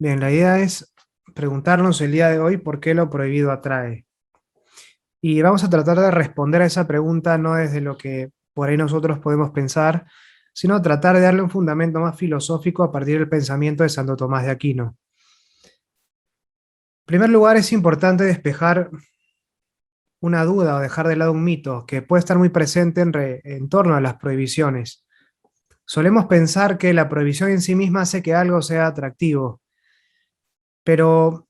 Bien, la idea es preguntarnos el día de hoy por qué lo prohibido atrae. Y vamos a tratar de responder a esa pregunta no desde lo que por ahí nosotros podemos pensar, sino tratar de darle un fundamento más filosófico a partir del pensamiento de Santo Tomás de Aquino. En primer lugar, es importante despejar una duda o dejar de lado un mito que puede estar muy presente en torno a las prohibiciones. Solemos pensar que la prohibición en sí misma hace que algo sea atractivo, pero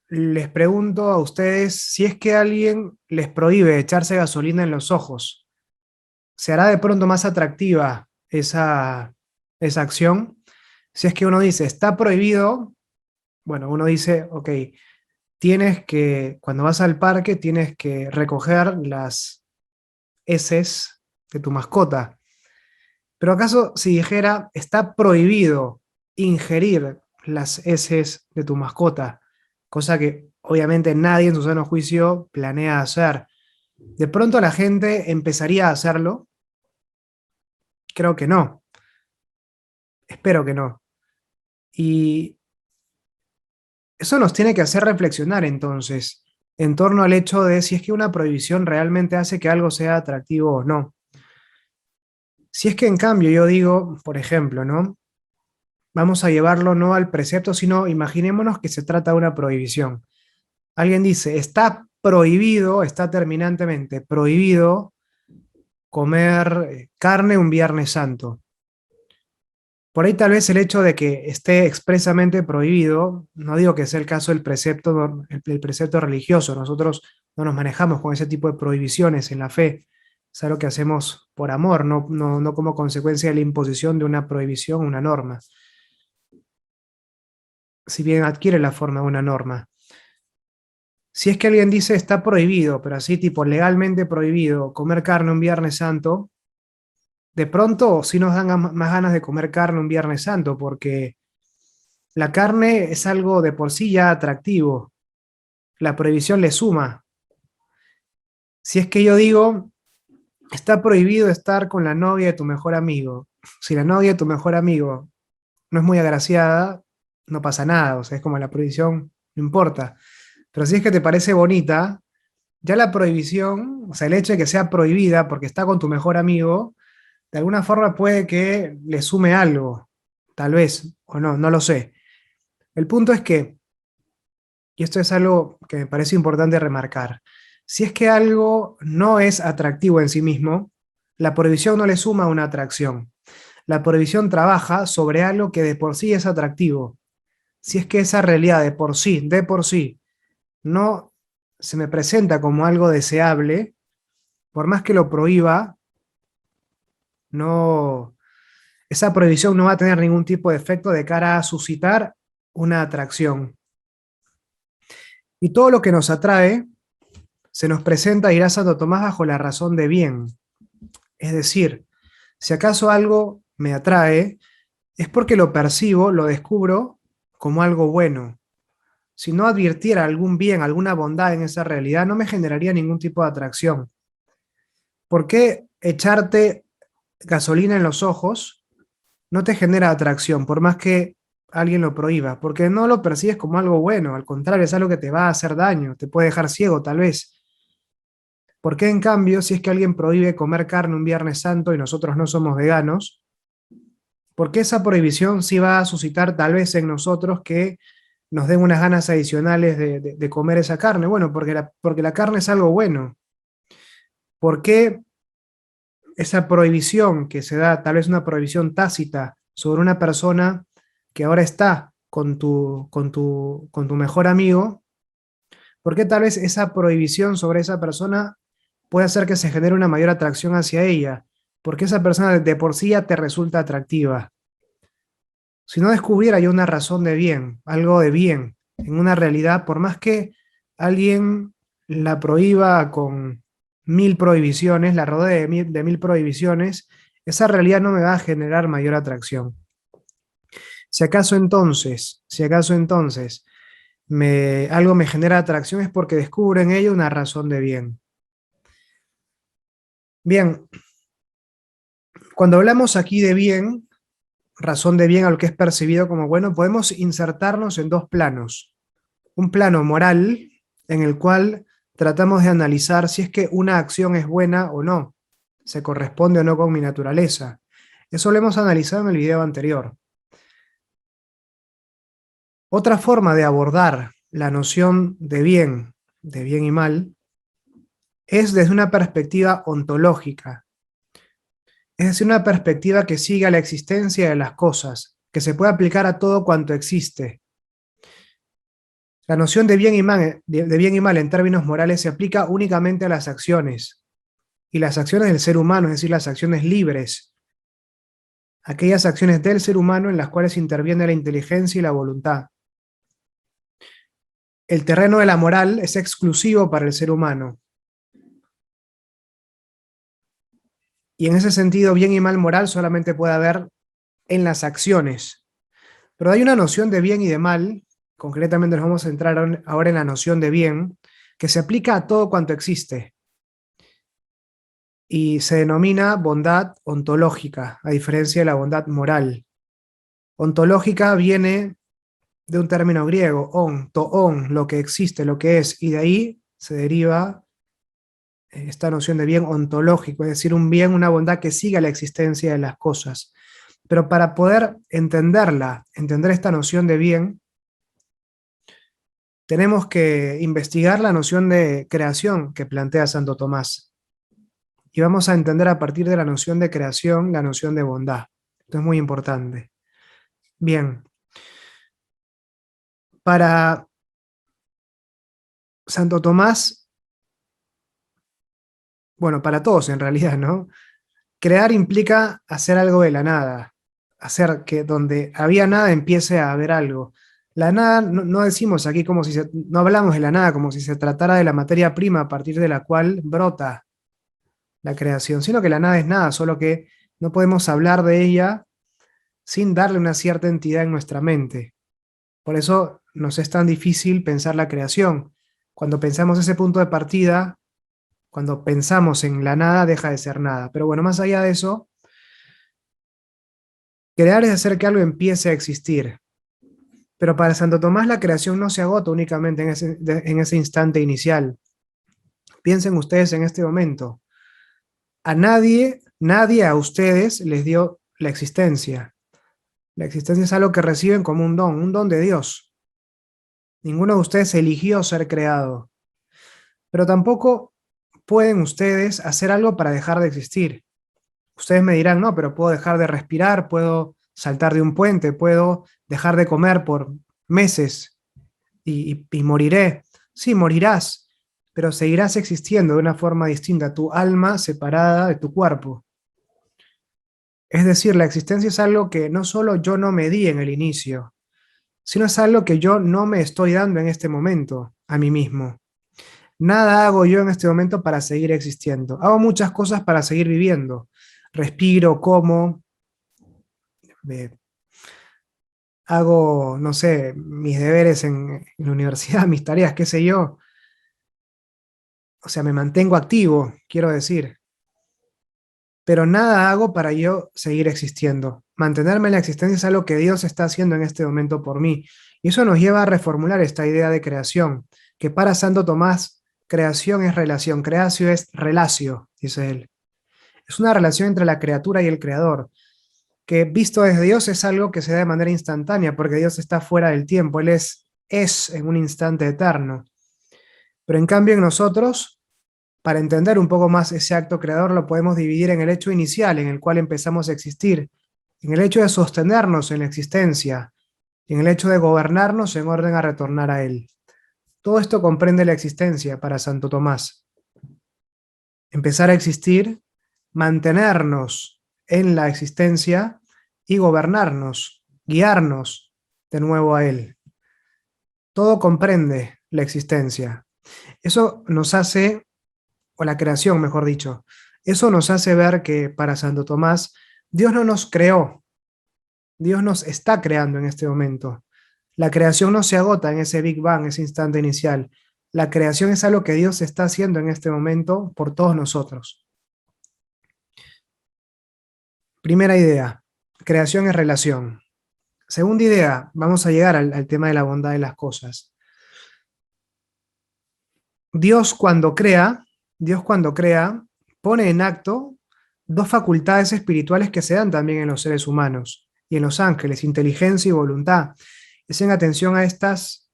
les pregunto a ustedes si es que alguien les prohíbe echarse gasolina en los ojos, ¿se hará de pronto más atractiva esa acción? Si es que uno dice, está prohibido, bueno, uno dice, ok, cuando vas al parque, tienes que recoger las heces de tu mascota. Pero acaso si dijera, está prohibido ingerir las heces de tu mascota, cosa que obviamente nadie en su sano juicio planea hacer, ¿de pronto la gente empezaría a hacerlo? Creo que no, espero que no. Y eso nos tiene que hacer reflexionar entonces en torno al hecho de si es que una prohibición realmente hace que algo sea atractivo o no. Si es que en cambio yo digo, por ejemplo, ¿no? Vamos a llevarlo no al precepto, sino imaginémonos que se trata de una prohibición. Alguien dice, está prohibido, está terminantemente prohibido comer carne un Viernes Santo. Por ahí tal vez el hecho de que esté expresamente prohibido, no digo que sea el caso del precepto, el precepto religioso, nosotros no nos manejamos con ese tipo de prohibiciones en la fe, es algo que hacemos por amor, no como consecuencia de la imposición de una prohibición, una norma, si bien adquiere la forma de una norma. Si es que alguien dice está prohibido, pero así tipo legalmente prohibido comer carne un Viernes Santo, de pronto sí nos dan más ganas de comer carne un Viernes Santo, porque la carne es algo de por sí ya atractivo. La prohibición le suma. Si es que yo digo, está prohibido estar con la novia de tu mejor amigo. Si la novia de tu mejor amigo no es muy agraciada, no pasa nada. O sea, es como la prohibición, no importa. Pero si es que te parece bonita, ya la prohibición, o sea, el hecho de que sea prohibida porque está con tu mejor amigo, de alguna forma puede que le sume algo. Tal vez, o no, no lo sé. El punto es que, y esto es algo que me parece importante remarcar, si es que algo no es atractivo en sí mismo, la prohibición no le suma una atracción. La prohibición trabaja sobre algo que de por sí es atractivo. Si es que esa realidad de por sí, no se me presenta como algo deseable, por más que lo prohíba, no, esa prohibición no va a tener ningún tipo de efecto de cara a suscitar una atracción. Y todo lo que nos atrae se nos presenta, dirá Santo Tomás, bajo la razón de bien. Es decir, si acaso algo me atrae, es porque lo percibo, lo descubro como algo bueno. Si no advirtiera algún bien, alguna bondad en esa realidad, no me generaría ningún tipo de atracción. ¿Por qué echarte gasolina en los ojos no te genera atracción, por más que alguien lo prohíba? Porque no lo percibes como algo bueno, al contrario, es algo que te va a hacer daño, te puede dejar ciego tal vez. ¿Por qué en cambio, si es que alguien prohíbe comer carne un Viernes Santo y nosotros no somos veganos, por qué esa prohibición sí va a suscitar tal vez en nosotros que nos den unas ganas adicionales de comer esa carne? Bueno, porque la carne es algo bueno. ¿Por qué esa prohibición que se da, tal vez una prohibición tácita sobre una persona que ahora está con tu mejor amigo? ¿Por qué tal vez esa prohibición sobre esa persona puede hacer que se genere una mayor atracción hacia ella? Porque esa persona de por sí ya te resulta atractiva. Si no descubriera yo una razón de bien, algo de bien en una realidad, por más que alguien la prohíba con mil prohibiciones, la rodee de mil prohibiciones, esa realidad no me va a generar mayor atracción. Si acaso entonces algo me genera atracción es porque descubro en ello una razón de bien. Bien, cuando hablamos aquí de bien, razón de bien a lo que es percibido como bueno, podemos insertarnos en dos planos. Un plano moral, en el cual tratamos de analizar si es que una acción es buena o no, se corresponde o no con mi naturaleza. Eso lo hemos analizado en el video anterior. Otra forma de abordar la noción de bien y mal, es desde una perspectiva ontológica, es decir, una perspectiva que siga la existencia de las cosas, que se puede aplicar a todo cuanto existe. La noción de bien y mal, de bien y mal en términos morales se aplica únicamente a las acciones, y las acciones del ser humano, es decir, las acciones libres, aquellas acciones del ser humano en las cuales interviene la inteligencia y la voluntad. El terreno de la moral es exclusivo para el ser humano. Y en ese sentido, bien y mal moral solamente puede haber en las acciones. Pero hay una noción de bien y de mal, concretamente nos vamos a centrar ahora en la noción de bien, que se aplica a todo cuanto existe. Y se denomina bondad ontológica, a diferencia de la bondad moral. Ontológica viene de un término griego, toon, lo que existe, lo que es, y de ahí se deriva esta noción de bien ontológico, es decir, un bien, una bondad que siga la existencia de las cosas. Pero para poder entenderla, entender esta noción de bien, tenemos que investigar la noción de creación que plantea Santo Tomás. Y vamos a entender a partir de la noción de creación, la noción de bondad. Esto es muy importante. Bien, para Santo Tomás, bueno, para todos en realidad, ¿no? Crear implica hacer algo de la nada, hacer que donde había nada empiece a haber algo. La nada, no decimos aquí como si no hablamos de la nada como si se tratara de la materia prima a partir de la cual brota la creación, sino que la nada es nada, solo que no podemos hablar de ella sin darle una cierta entidad en nuestra mente. Por eso nos es tan difícil pensar la creación. Cuando pensamos ese punto de partida, cuando pensamos en la nada, deja de ser nada. Pero bueno, más allá de eso, crear es hacer que algo empiece a existir. Pero para Santo Tomás la creación no se agota únicamente en ese instante inicial. Piensen ustedes en este momento. A nadie a ustedes les dio la existencia. La existencia es algo que reciben como un don de Dios. Ninguno de ustedes eligió ser creado. Pero tampoco pueden ustedes hacer algo para dejar de existir. Ustedes me dirán, no, pero puedo dejar de respirar, puedo saltar de un puente, puedo dejar de comer por meses y moriré. Sí, morirás, pero seguirás existiendo de una forma distinta, tu alma separada de tu cuerpo. Es decir, la existencia es algo que no solo yo no me di en el inicio, sino es algo que yo no me estoy dando en este momento a mí mismo. Nada hago yo en este momento para seguir existiendo. Hago muchas cosas para seguir viviendo. Respiro, como, eh, hago, no sé, mis deberes en la universidad, mis tareas, qué sé yo. O sea, me mantengo activo, quiero decir. Pero nada hago para yo seguir existiendo. Mantenerme en la existencia es algo que Dios está haciendo en este momento por mí. Y eso nos lleva a reformular esta idea de creación, que para Santo Tomás, creación es relación, creacio es relatio, dice él. Es una relación entre la criatura y el creador, que visto desde Dios es algo que se da de manera instantánea, porque Dios está fuera del tiempo, Él es en un instante eterno. Pero en cambio en nosotros, para entender un poco más ese acto creador, lo podemos dividir en el hecho inicial, en el cual empezamos a existir, en el hecho de sostenernos en la existencia, en el hecho de gobernarnos en orden a retornar a Él. Todo esto comprende la existencia para Santo Tomás. Empezar a existir, mantenernos en la existencia y gobernarnos, guiarnos de nuevo a Él. Todo comprende la existencia. Eso nos hace, o la creación, mejor dicho, eso nos hace ver que para Santo Tomás, Dios no nos creó, Dios nos está creando en este momento. La creación no se agota en ese Big Bang, ese instante inicial. La creación es algo que Dios está haciendo en este momento por todos nosotros. Primera idea. creación es relación. Segunda idea, vamos a llegar al tema de la bondad de las cosas. Dios Dios cuando crea, pone en acto dos facultades espirituales que se dan también en los seres humanos y en los ángeles, inteligencia y voluntad. Presten atención a estas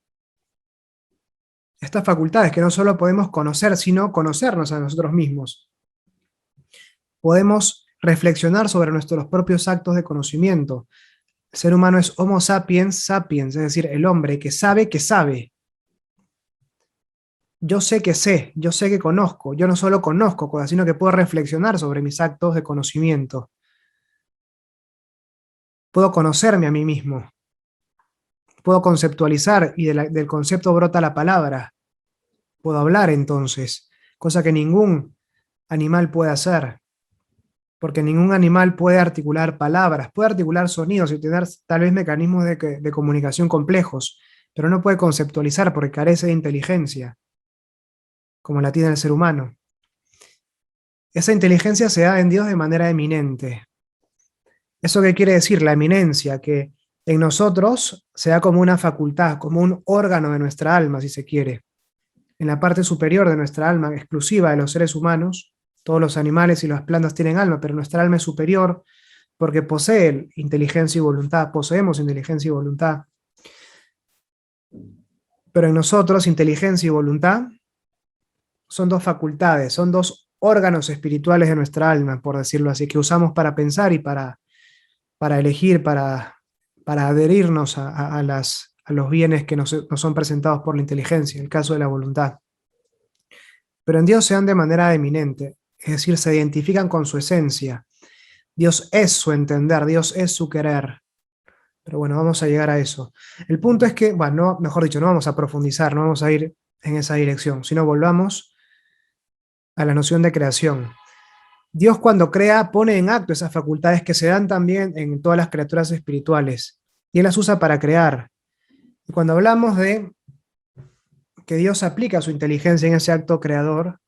facultades que no solo podemos conocer, sino conocernos a nosotros mismos. Podemos reflexionar sobre nuestros propios actos de conocimiento. El ser humano es Homo sapiens sapiens, es decir, el hombre que sabe que sabe. Yo sé que sé, yo sé que conozco, yo no solo conozco cosas, sino que puedo reflexionar sobre mis actos de conocimiento. Puedo conocerme a mí mismo, puedo conceptualizar y del concepto brota la palabra. Puedo hablar entonces, cosa que ningún animal puede hacer, porque ningún animal puede articular palabras, puede articular sonidos y tener tal vez mecanismos de comunicación complejos, pero no puede conceptualizar porque carece de inteligencia, como la tiene el ser humano. Esa inteligencia se da en Dios de manera eminente. ¿Eso qué quiere decir? La eminencia, que en nosotros se da como una facultad, como un órgano de nuestra alma, si se quiere. En la parte superior de nuestra alma, exclusiva de los seres humanos, todos los animales y las plantas tienen alma, pero nuestra alma es superior porque posee inteligencia y voluntad, poseemos inteligencia y voluntad. Pero en nosotros, inteligencia y voluntad son dos facultades, son dos órganos espirituales de nuestra alma, por decirlo así, que usamos para pensar y para elegir, para adherirnos a los bienes que nos son presentados por la inteligencia, en el caso de la voluntad. Pero en Dios se dan de manera eminente, es decir, se identifican con su esencia. Dios es su entender, Dios es su querer. Pero bueno, vamos a llegar a eso. El punto es que, bueno, mejor dicho, no vamos a profundizar, no vamos a ir en esa dirección, sino volvamos a la noción de creación. Dios cuando crea pone en acto esas facultades que se dan también en todas las criaturas espirituales y Él las usa para crear. Y cuando hablamos de que Dios aplica su inteligencia en ese acto creador,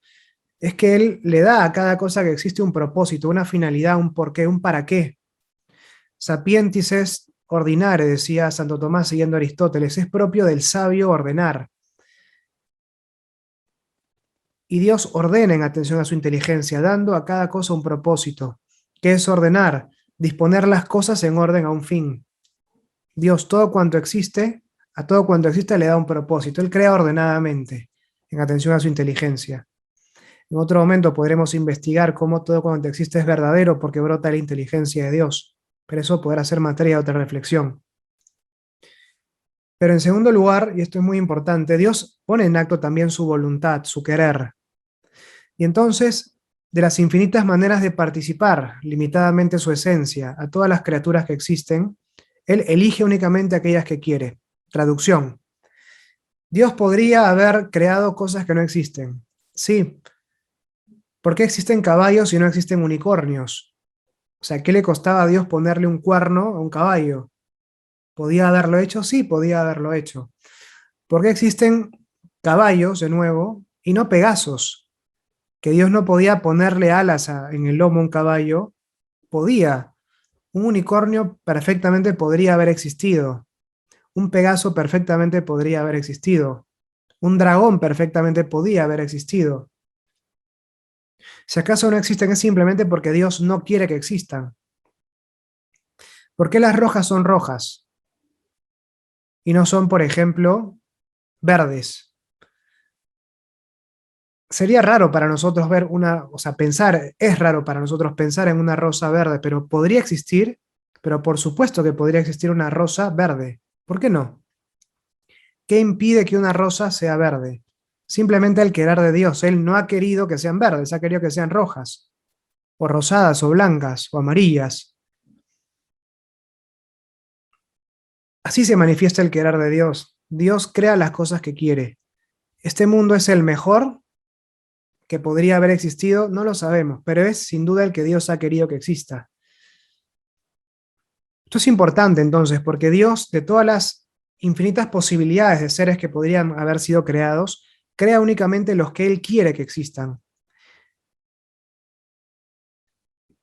es que Él le da a cada cosa que existe un propósito, una finalidad, un porqué, un para qué. Sapientis est ordinare, decía Santo Tomás siguiendo a Aristóteles, es propio del sabio ordenar. Y Dios ordena en atención a su inteligencia, dando a cada cosa un propósito. ¿Qué es ordenar? Disponer las cosas en orden a un fin. Dios, todo cuanto existe, a todo cuanto existe le da un propósito. Él crea ordenadamente, en atención a su inteligencia. En otro momento podremos investigar cómo todo cuanto existe es verdadero porque brota la inteligencia de Dios. Pero eso podrá ser materia de otra reflexión. Pero en segundo lugar, y esto es muy importante, Dios pone en acto también su voluntad, su querer. Y entonces, de las infinitas maneras de participar, limitadamente su esencia, a todas las criaturas que existen, Él elige únicamente aquellas que quiere. Traducción. Dios podría haber creado cosas que no existen. Sí. ¿Por qué existen caballos y no existen unicornios? O sea, ¿qué le costaba a Dios ponerle un cuerno a un caballo? ¿Podía haberlo hecho? Sí, podía haberlo hecho. ¿Por qué existen caballos, de nuevo, y no Pegasos? Que Dios no podía ponerle alas en el lomo a un caballo. Podía. Un unicornio perfectamente podría haber existido. Un Pegaso perfectamente podría haber existido. Un dragón perfectamente podía haber existido. Si acaso no existen es simplemente porque Dios no quiere que existan. ¿Por qué las rojas son rojas y no son, por ejemplo, verdes? Sería raro para nosotros ver o sea, pensar, es raro para nosotros pensar en una rosa verde, pero podría existir, pero por supuesto que podría existir una rosa verde. ¿Por qué no? ¿Qué impide que una rosa sea verde? Simplemente el querer de Dios. Él no ha querido que sean verdes, ha querido que sean rojas, o rosadas, o blancas, o amarillas. Así se manifiesta el querer de Dios. Dios crea las cosas que quiere. ¿Este mundo es el mejor que podría haber existido? No lo sabemos, pero es sin duda el que Dios ha querido que exista. Esto es importante entonces, porque Dios, de todas las infinitas posibilidades de seres que podrían haber sido creados, crea únicamente los que Él quiere que existan.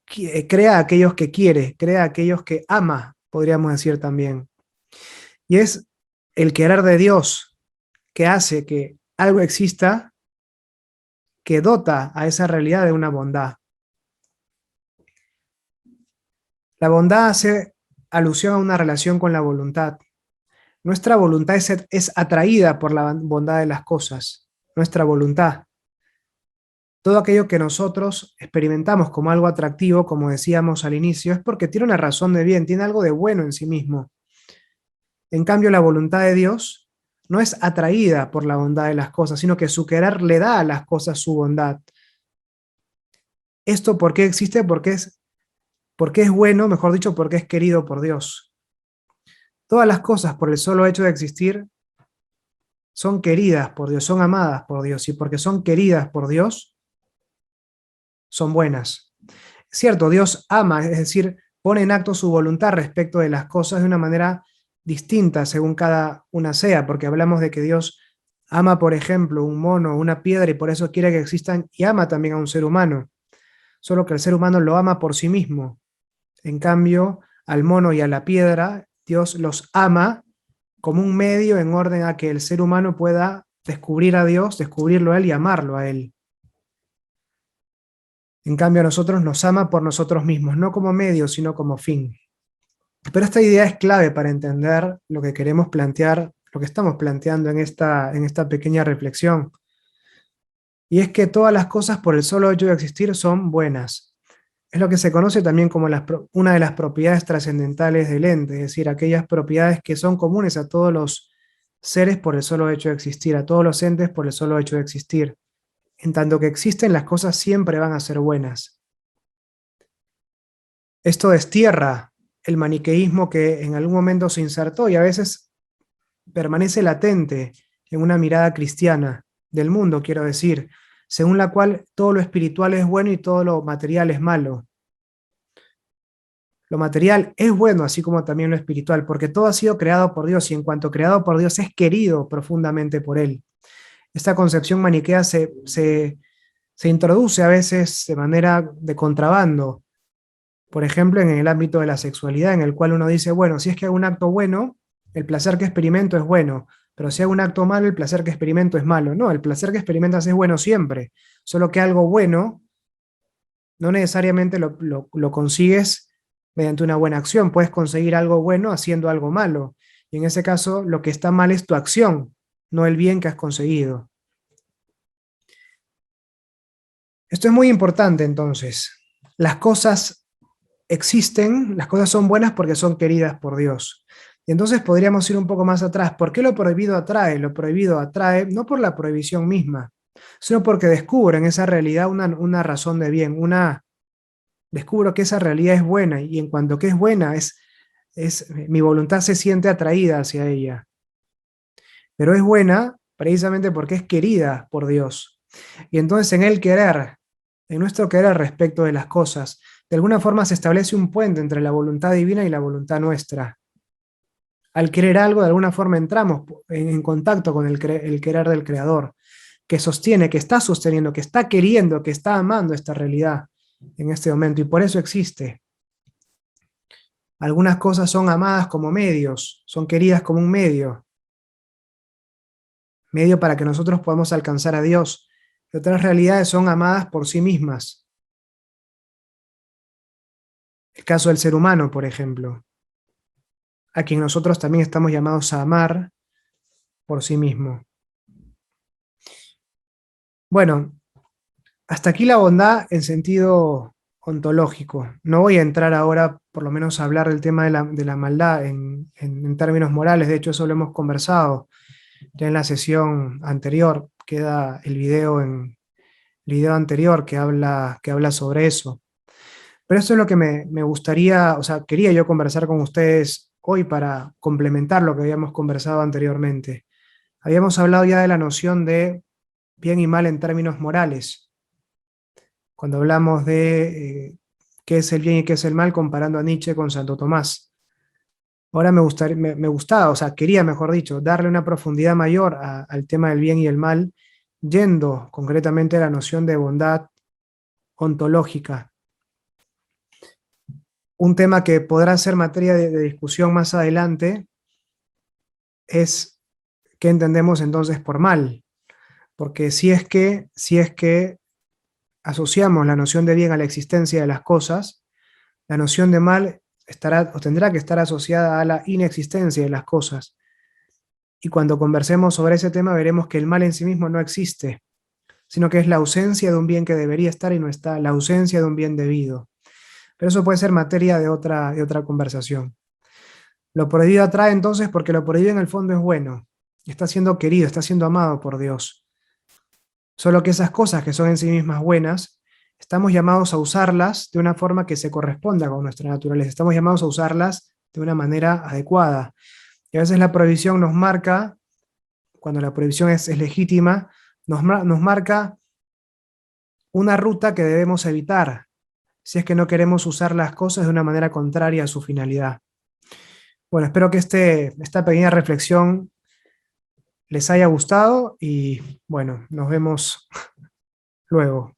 crea a aquellos que quiere, crea a aquellos que ama, podríamos decir también. Y es el querer de Dios que hace que algo exista, que dota a esa realidad de una bondad. La bondad hace alusión a una relación con la voluntad. Nuestra voluntad es atraída por la bondad de las cosas, nuestra voluntad. Todo aquello que nosotros experimentamos como algo atractivo, como decíamos al inicio, es porque tiene una razón de bien, tiene algo de bueno en sí mismo. En cambio, la voluntad de Dios no es atraída por la bondad de las cosas, sino que su querer le da a las cosas su bondad. ¿Esto por qué existe? Porque es bueno, mejor dicho, porque es querido por Dios. Todas las cosas, por el solo hecho de existir, son queridas por Dios, son amadas por Dios, y porque son queridas por Dios, son buenas. Es cierto, Dios ama, es decir, pone en acto su voluntad respecto de las cosas de una manera distinta según cada una sea, porque hablamos de que Dios ama, por ejemplo, un mono, una piedra, y por eso quiere que existan, y ama también a un ser humano, solo que el ser humano lo ama por sí mismo. En cambio, al mono y a la piedra, Dios los ama como un medio en orden a que el ser humano pueda descubrir a Dios, descubrirlo a Él y amarlo a Él. En cambio, a nosotros nos ama por nosotros mismos, no como medio, sino como fin. Pero esta idea es clave para entender lo que queremos plantear, lo que estamos planteando en esta pequeña reflexión. Y es que todas las cosas por el solo hecho de existir son buenas. Es lo que se conoce también como una de las propiedades trascendentales del ente, es decir, aquellas propiedades que son comunes a todos los seres por el solo hecho de existir, a todos los entes por el solo hecho de existir. En tanto que existen, las cosas siempre van a ser buenas. Esto destierra el maniqueísmo que en algún momento se insertó y a veces permanece latente en una mirada cristiana del mundo, quiero decir, según la cual todo lo espiritual es bueno y todo lo material es malo. Lo material es bueno, así como también lo espiritual, porque todo ha sido creado por Dios y en cuanto creado por Dios es querido profundamente por Él. Esta concepción maniquea se introduce a veces de manera de contrabando, por ejemplo, en el ámbito de la sexualidad, en el cual uno dice, bueno, si es que hago un acto bueno, el placer que experimento es bueno, pero si hago un acto malo, el placer que experimento es malo. No, el placer que experimentas es bueno siempre, solo que algo bueno no necesariamente lo consigues mediante una buena acción, puedes conseguir algo bueno haciendo algo malo, y en ese caso lo que está mal es tu acción, no el bien que has conseguido. Esto es muy importante entonces. Las cosas existen, las cosas son buenas porque son queridas por Dios. Y entonces podríamos ir un poco más atrás. ¿Por qué lo prohibido atrae? Lo prohibido atrae no por la prohibición misma, sino porque descubro en esa realidad una razón de bien, descubro que esa realidad es buena y en cuanto que es buena, mi voluntad se siente atraída hacia ella. Pero es buena precisamente porque es querida por Dios. Y entonces en el querer, en nuestro querer respecto de las cosas, de alguna forma se establece un puente entre la voluntad divina y la voluntad nuestra. Al querer algo, de alguna forma entramos en contacto con el querer del Creador, que sostiene, que está sosteniendo, que está queriendo, que está amando esta realidad en este momento, y por eso existe. Algunas cosas son amadas como medios, son queridas como un medio para que nosotros podamos alcanzar a Dios. Y otras realidades son amadas por sí mismas. El caso del ser humano, por ejemplo, a quien nosotros también estamos llamados a amar por sí mismo. Bueno, hasta aquí la bondad en sentido ontológico. No voy a entrar ahora, por lo menos, a hablar del tema de la maldad en términos morales. De hecho, eso lo hemos conversado ya en la sesión anterior. Queda el video anterior que habla sobre eso. Pero eso es lo que me gustaría, o sea, quería yo conversar con ustedes hoy para complementar lo que habíamos conversado anteriormente. Habíamos hablado ya de la noción de bien y mal en términos morales, cuando hablamos de qué es el bien y qué es el mal, comparando a Nietzsche con Santo Tomás. Ahora me gustaba, o sea, quería, mejor dicho, darle una profundidad mayor al tema del bien y el mal, yendo concretamente a la noción de bondad ontológica. Un tema que podrá ser materia de discusión más adelante es qué entendemos entonces por mal. Porque si es que asociamos la noción de bien a la existencia de las cosas, la noción de mal estará o tendrá que estar asociada a la inexistencia de las cosas. Y cuando conversemos sobre ese tema veremos que el mal en sí mismo no existe, sino que es la ausencia de un bien que debería estar y no está, la ausencia de un bien debido. Pero eso puede ser materia de otra conversación. Lo prohibido atrae entonces porque lo prohibido en el fondo es bueno, está siendo querido, está siendo amado por Dios. Solo que esas cosas que son en sí mismas buenas, estamos llamados a usarlas de una forma que se corresponda con nuestra naturaleza. Estamos llamados a usarlas de una manera adecuada. Y a veces la prohibición nos marca, cuando la prohibición es legítima, nos marca una ruta que debemos evitar si es que no queremos usar las cosas de una manera contraria a su finalidad. Bueno, espero que esta pequeña reflexión les haya gustado y bueno, nos vemos luego.